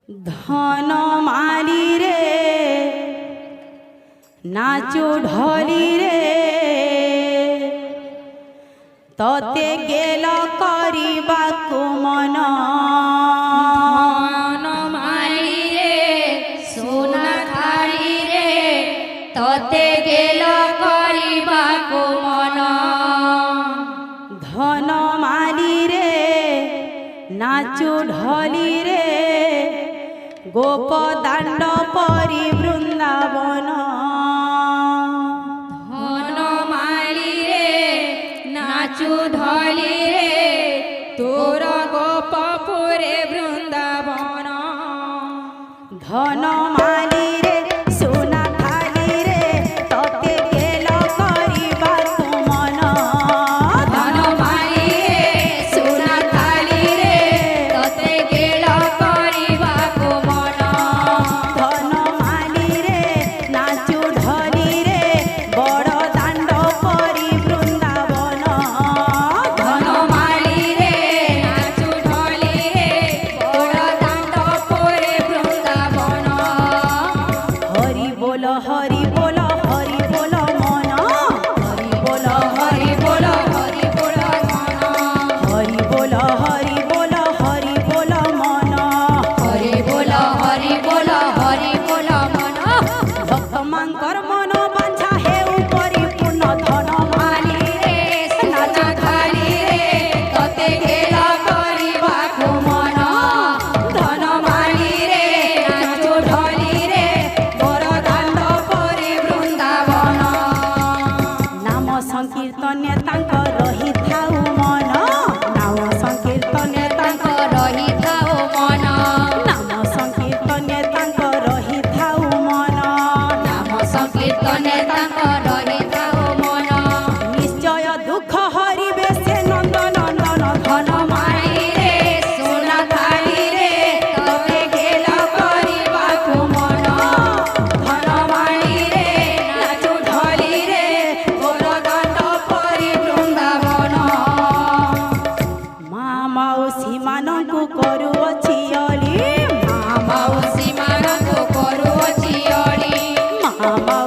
धन माली रे नाचो ढली रे तते गेल करिबाकु मन धन माली रे सोना थाली रे तते गेल करिबाकु मन धन माली रे नाचो ढली रे गोप दांड परी वृंदावन धन माली रे नाचू ढली रे तोर गोपपुरे वृंदावन धन माली रे सोना थाली रे तते गेल करिबाकु मन धन माली रे सोना थाली रे तते गेल करिबाकु मन धन माली रे नाचु ढली रे बड़ दांड परी वृंदावन धन माली रे नाचू ढली रे बड़ दांड परे वृंदावन हरि बोल हरि बोल हरि बोल मन हरि बोल हरि बोल हरि बोल मन हरि बोल हरि बोल हरि बोल मन हरि बोल हरि बोल हरि बोल मन भक्त मांकर मन बांछा हेउ परिपूर्ण धन माली रे सोना थाली रे तते गेल करिबाकु मन धन माली रे नाचो ढली रे बड़ दांड परे वृंदावन नाम संकीर्तने तांक रहिथाउ मन नाम संकीर्तने तांक रहिथाओ मन नाम संकीर्तने तांक रहिथाउ मन नाम संकीर्तने तांक रहिथाओ मन निश्चय दुख हरिबे से नंद नंदन धन माली रे सोना थाली रे तते गेल करिबाकु मन धन माली रे नाचू ढली रे बड़ दांड परि वृंदावन मा माउसी मानंकु करूअछि अली माउसी मानंकु करूअछि अली मा